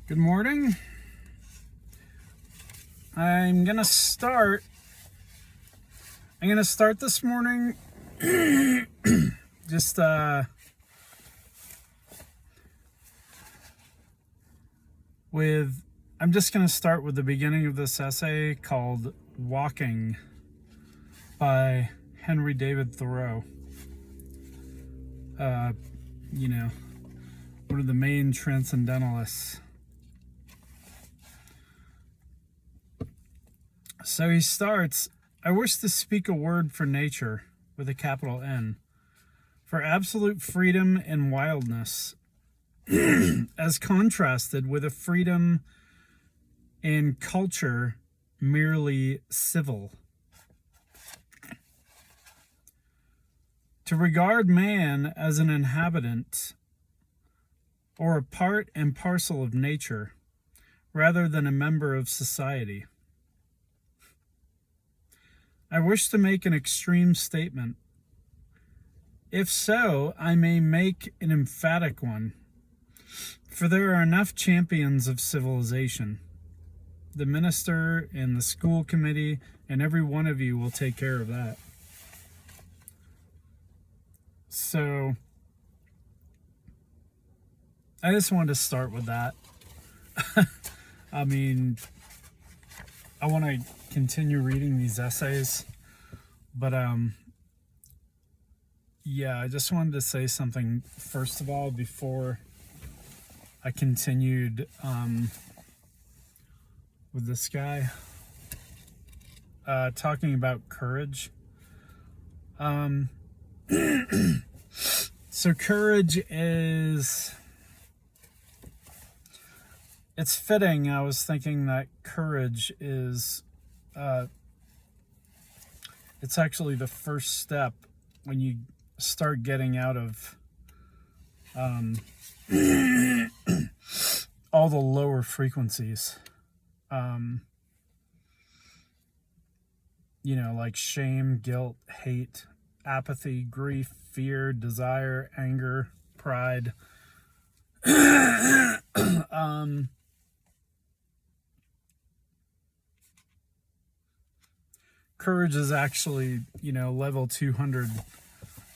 Good morning. I'm gonna start this morning just I'm just gonna start with the beginning of this essay called Walking by Henry David Thoreau. One of the main transcendentalists. So he starts, I wish to speak a word for nature, with a capital N, for absolute freedom and wildness, as contrasted with a freedom and culture merely civil. To regard man as an inhabitant or a part and parcel of nature, rather than a member of society. I wish to make an extreme statement. If so, I may make an emphatic one, for there are enough champions of civilization. The minister and the school committee and every one of you will take care of that. So, I just wanted to start with that. I want to continue reading these essays, but I just wanted to say something first of all before I continued with this guy talking about courage. So courage is, it's fitting. I was thinking that courage is it's actually the first step when you start getting out of all the lower frequencies, like shame, guilt, hate, apathy, grief, fear, desire, anger, pride. Courage is actually, level 200.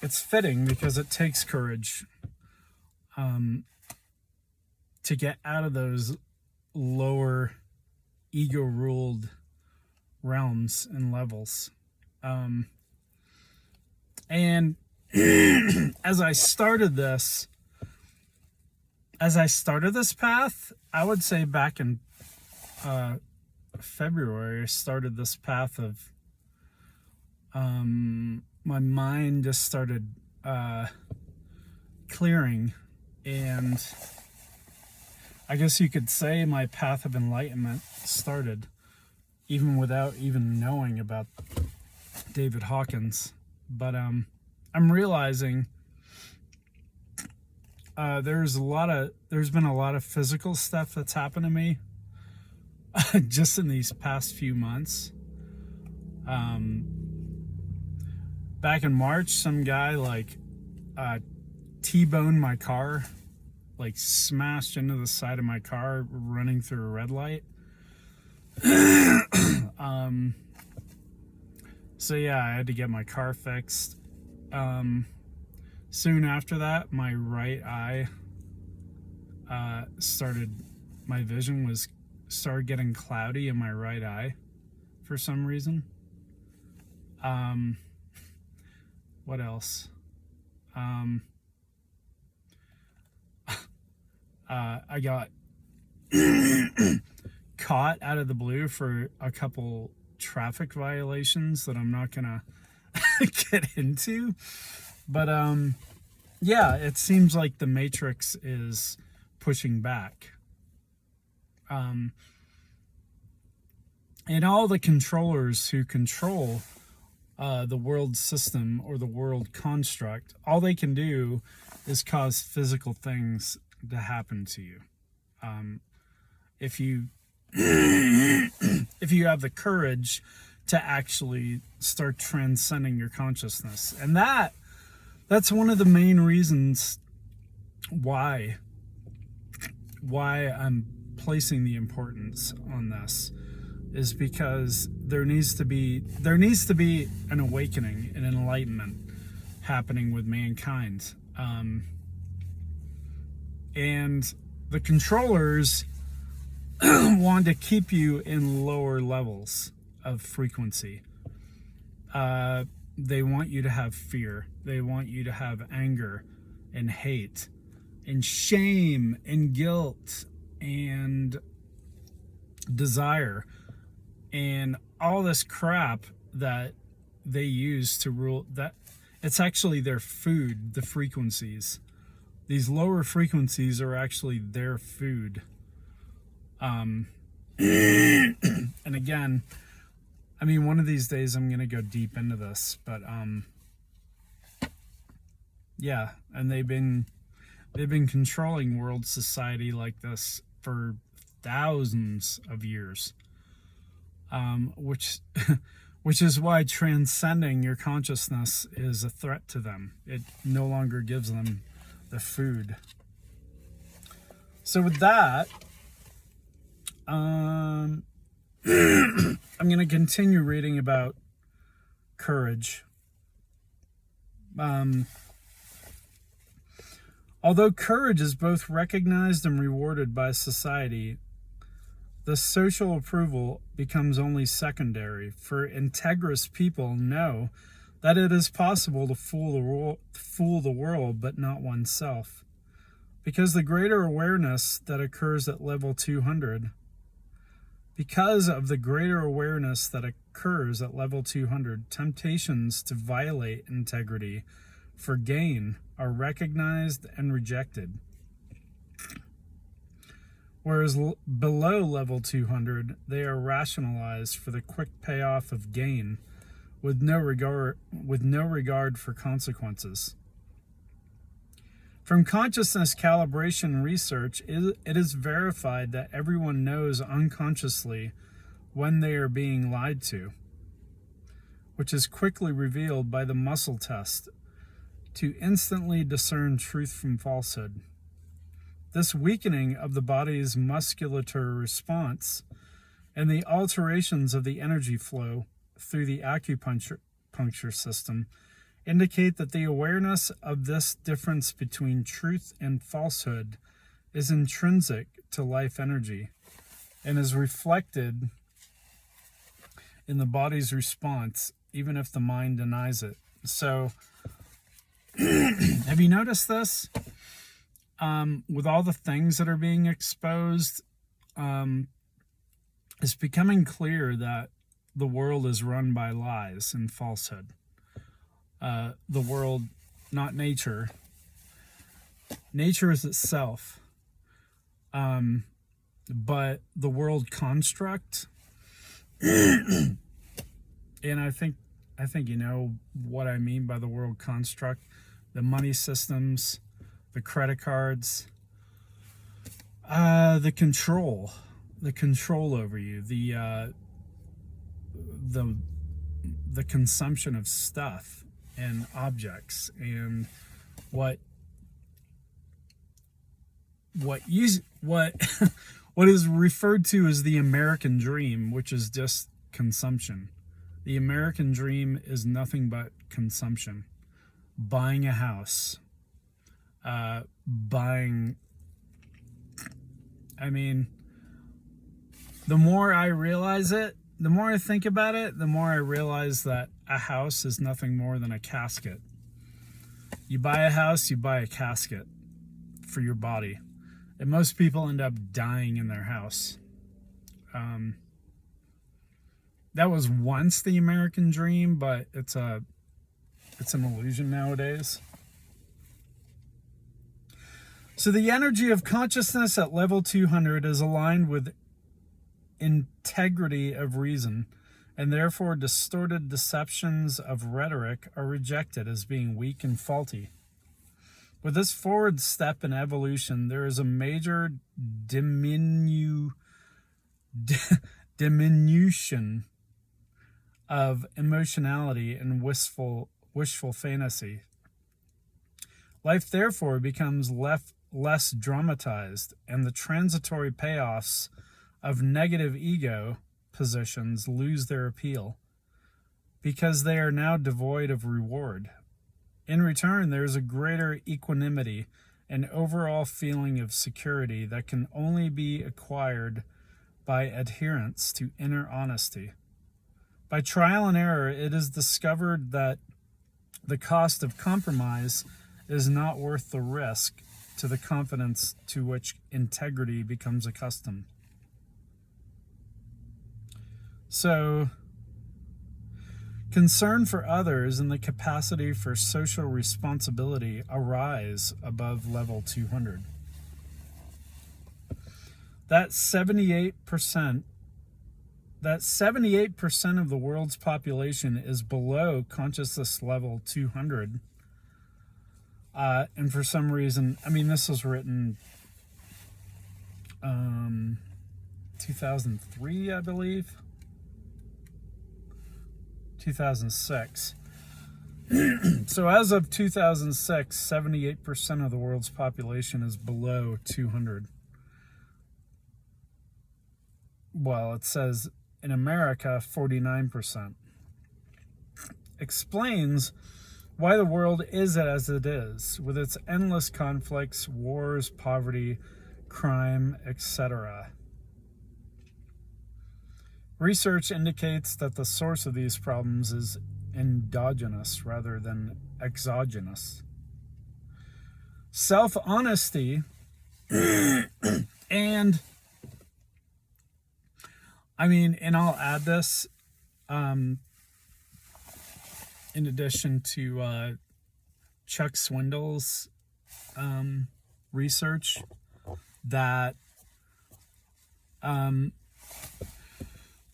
It's fitting because it takes courage to get out of those lower ego-ruled realms and levels. And as I started this path, I would say back in February, I started this path of my mind just started clearing, and I guess you could say my path of enlightenment started even without even knowing about David Hawkins. But I'm realizing there's been a lot of physical stuff that's happened to me just in these past few months. Back in March, some guy T-boned my car, smashed into the side of my car running through a red light. So yeah, I had to get my car fixed. Soon after that, my right eye my vision started getting cloudy in my right eye for some reason. What else? I got caught out of the blue for a couple traffic violations that I'm not gonna get into, but it seems like the Matrix is pushing back, and all the controllers who control the world system or the world construct, all they can do is cause physical things to happen to you. If you have the courage to actually start transcending your consciousness. And that's one of the main reasons why I'm placing the importance on this is because there needs to be an awakening, an enlightenment happening with mankind. And the controllers want to keep you in lower levels of frequency. They want you to have fear. They want you to have anger and hate and shame and guilt and desire and all this crap that they use to rule. That it's actually their food, the frequencies. These lower frequencies are actually their food. And again, I mean, one of these days I'm going to go deep into this, but yeah, and they've been controlling world society like this for thousands of years, which is why transcending your consciousness is a threat to them. It no longer gives them the food. So with that, I'm going to continue reading about courage. Although courage is both recognized and rewarded by society, the social approval becomes only secondary, for integrous people know that it is possible to fool the world, but not oneself. Because the greater awareness that occurs at level 200, temptations to violate integrity for gain are recognized and rejected. Whereas below level 200, they are rationalized for the quick payoff of gain, with no regard for consequences. From consciousness calibration research, it is verified that everyone knows unconsciously when they are being lied to, which is quickly revealed by the muscle test to instantly discern truth from falsehood. This weakening of the body's musculature response and the alterations of the energy flow through the acupuncture system indicate that the awareness of this difference between truth and falsehood is intrinsic to life energy and is reflected in the body's response, even if the mind denies it. So, have you noticed this? With all the things that are being exposed, it's becoming clear that the world is run by lies and falsehood. The world, not nature. Nature is itself. But the world construct, and I think you know what I mean by the world construct. The money systems, the credit cards, the control over you, the consumption of stuff and objects, and what is referred to as the American dream, which is just consumption. The American dream is nothing but consumption. Buying a house, I mean, the more I realize it, the more I think about it, the more I realize that a house is nothing more than a casket. You buy a house, you buy a casket for your body. And most people end up dying in their house. That was once the American dream, but it's an illusion nowadays. So the energy of consciousness at level 200 is aligned with integrity of reason, and therefore distorted deceptions of rhetoric are rejected as being weak and faulty. With this forward step in evolution, there is a major diminution of emotionality and wishful fantasy. Life therefore becomes less dramatized, and the transitory payoffs of negative ego positions lose their appeal because they are now devoid of reward. In return, there is a greater equanimity and overall feeling of security that can only be acquired by adherence to inner honesty. By trial and error, it is discovered that the cost of compromise is not worth the risk to the confidence to which integrity becomes accustomed. So, concern for others and the capacity for social responsibility arise above level 200. That 78% of the world's population is below consciousness level 200. And for some reason, I mean, this was written 2003, I believe. 2006. So as of 2006, 78% of the world's population is below 200. Well, it says in America, 49%. Explains why the world is as it is, with its endless conflicts, wars, poverty, crime, etc. Research indicates that the source of these problems is endogenous rather than exogenous. Self-honesty and I'll add this in addition to Chuck Swindoll's research that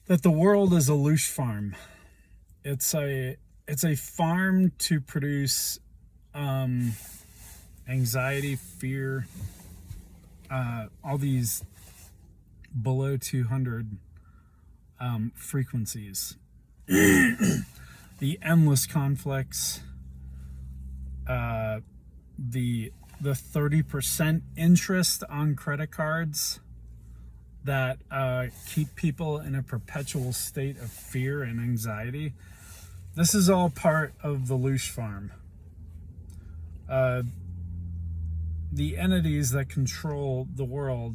the world is a loosh farm. It's a farm to produce anxiety, fear, all these below 200 frequencies. The endless conflicts, the 30% interest on credit cards that keep people in a perpetual state of fear and anxiety. This is all part of the loosh farm. The entities that control the world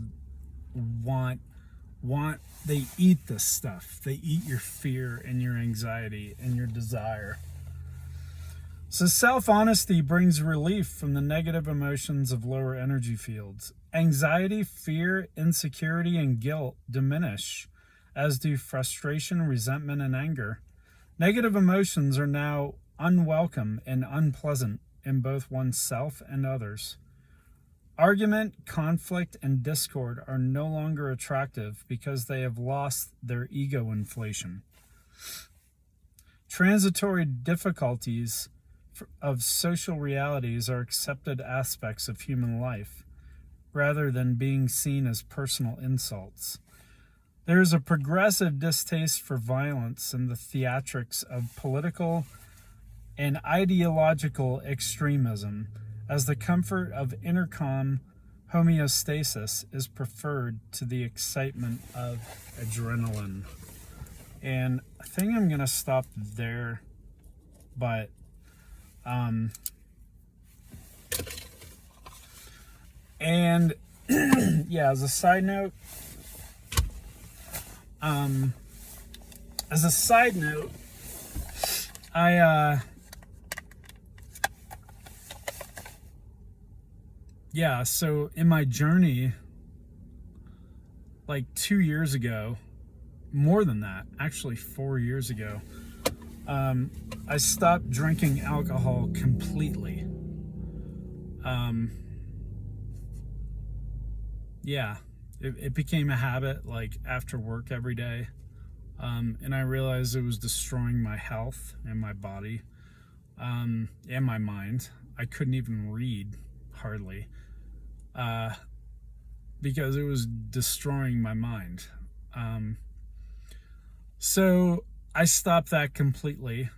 they eat this stuff. They eat your fear and your anxiety and your desire. So self-honesty brings relief from the negative emotions of lower energy fields. Anxiety, fear, insecurity, and guilt diminish, as do frustration, resentment, and anger. Negative emotions are now unwelcome and unpleasant in both oneself and others. Argument, conflict, and discord are no longer attractive because they have lost their ego inflation. Transitory difficulties of social realities are accepted aspects of human life, rather than being seen as personal insults. There is a progressive distaste for violence and the theatrics of political and ideological extremism, as the comfort of inner calm homeostasis is preferred to the excitement of adrenaline. And I think I'm going to stop there, but and yeah, as a side note, so in my journey, like 2 years ago, more than that, actually 4 years ago, I stopped drinking alcohol completely. It became a habit, like after work every day. And I realized it was destroying my health and my body, and my mind. I couldn't even read, hardly, because it was destroying my mind. So I stopped that completely.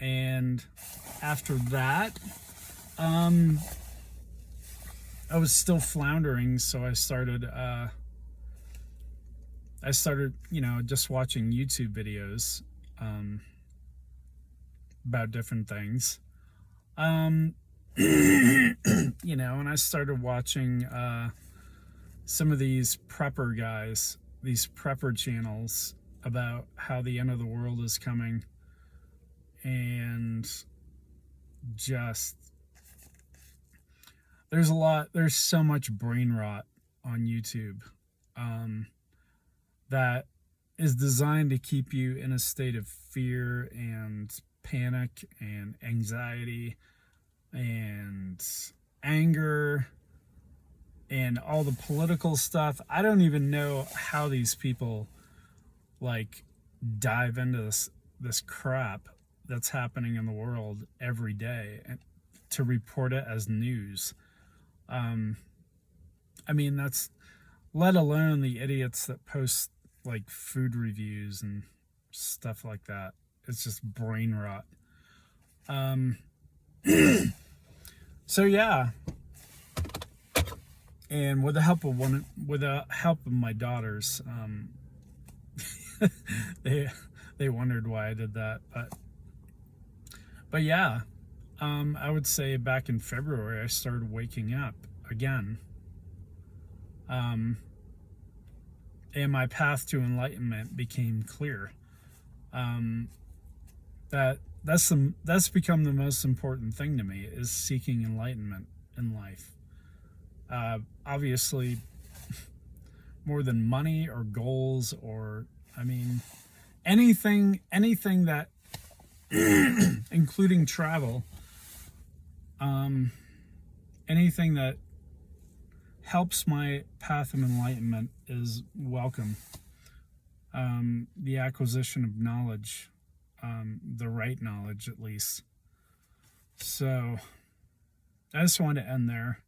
And after that, I was still floundering, so I started just watching YouTube videos about different things. And I started watching some of these prepper guys, these prepper channels about how the end of the world is coming, and just there's so much brain rot on YouTube that is designed to keep you in a state of fear and panic and anxiety and anger and all the political stuff. I don't even know how these people dive into this crap that's happening in the world every day and to report it as news. That's let alone the idiots that post food reviews and stuff like that. It's just brain rot. So yeah, and with the help of my daughters, they wondered why I did that, but yeah, I would say back in February I started waking up again, and my path to enlightenment became clear. That's become the most important thing to me, is seeking enlightenment in life. Obviously, more than money or goals or anything that including travel, anything that helps my path of enlightenment is welcome. The acquisition of knowledge, the right knowledge at least. So I just wanted to end there.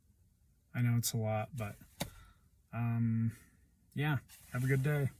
I know it's a lot, but yeah, have a good day.